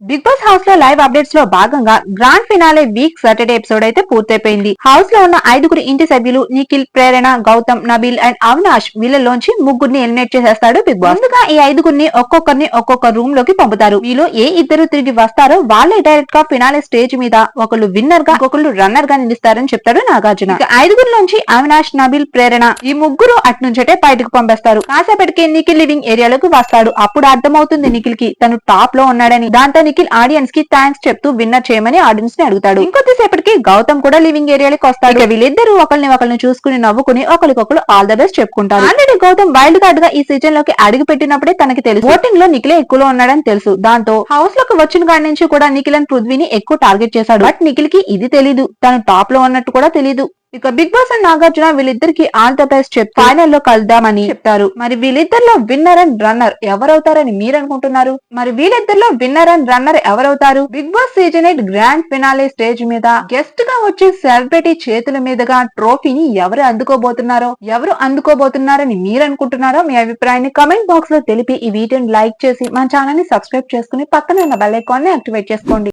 Big boss house లో live updates లో భాగంగా grand finale week Saturday episode అయితే పూర్తయిపోయింది. హౌస్ లో ఉన్న 5గురు ఇంటి సభ్యులు నిఖిల్, ప్రేరణ, గౌతమ్, నబీల్ అండ్ అవినాష్ వీళ్ళలోంచి ముగ్గురిని ఎలిమినేట్ చేసేస్తాడు బిగ్ బాస్. ముందుగా ఈ 5గురిని ఒక్కొక్కరిని ఒక్కొక్క రూమ్ లోకి పంపుతారు. వీళ్ళు ఏ ఇద్దరు తిరిగి వస్తారో వాళ్ళే డైరెక్ట్ గా ఫినాలే స్టేజ్ మీద ఒకళ్ళు విన్నర్ గా ఇంకొకళ్ళు రన్నర్ గా నిలుస్తారని చెప్తాడు నాగార్జున. ఇక 5గురిలోంచి అవినాష్, నబీల్, ప్రేరణ ఈ ముగ్గురు అట్నుంచటే బయటకు పంపేస్తారు. కాసేపటికి నిఖిల్ లివింగ్ ఏరియాలోకి వస్తాడు. అప్పుడు అర్థమవుతుంది నిఖిల్ కి తను టాప్ లో ఉన్నాడని. దాంతో నిఖిల్ ఆడియన్స్ కి థ్యాంక్స్ చెప్తూ విన్నర్ చేయమని ఆడియన్స్ ని అడుగుతాడు. ఇంకొద్దిసేపటికి గౌతమ్ కూడా లివింగ్ ఏరియాలోకి వస్తాడు. ఇక వీళ్ళిద్దరూ ఒకరిని చూసుకుని నవ్వుకుని ఒకరికొకరు ఆల్ ద బెస్ట్ చెప్పుకుంటారు. ఆల్రెడీ గౌతమ్ వైల్డ్ కార్డ్ గా ఈ సీజన్ లోకి అడుగు పెట్టినప్పుడే తనకి తెలుసు ఓటింగ్ లో నిఖిలే ఎక్కువలో ఉన్నాడని తెలుసు. దాంతో హౌస్ లోకి వచ్చిన కాడి నుంచి కూడా నిఖిల్ అండ్ పృథ్వీని ఎక్కువ టార్గెట్ చేశాడు. బట్ నిఖిల్ కి ఇది తెలీదు, తను టాప్ లో ఉన్నట్టు కూడా తెలీదు. ఇక బిగ్ బాస్ అండ్ నాగార్జున వీళ్ళిద్దరికి ఆల్ ద బెస్ట్ చెప్తూ ఫైనల్ లో కలుద్దామని చెప్తారు. మరి వీళ్ళిద్దరిలో విన్నర్ అండ్ రన్నర్ ఎవరవుతారని మీరు అనుకుంటున్నారు? మరి వీళ్ళిద్దరిలో విన్నర్ అండ్ రన్నర్ ఎవరవుతారు? Bigg Boss season 8 grand finale stage మీద గెస్ట్ గా వచ్చే సెలబ్రిటీ చేతుల మీదుగా ట్రోఫీని ఎవరు అందుకోబోతున్నారని మీరు అనుకుంటున్నారో మీ అభిప్రాయాన్ని కమెంట్ బాక్స్ లో తెలిపి ఈ వీడియోని లైక్ చేసి మన ఛానల్ ని సబ్స్క్రైబ్ చేసుకుని పక్కన ఉన్న బెల్ ఐకాన్ ని యాక్టివేట్ చేసుకోండి.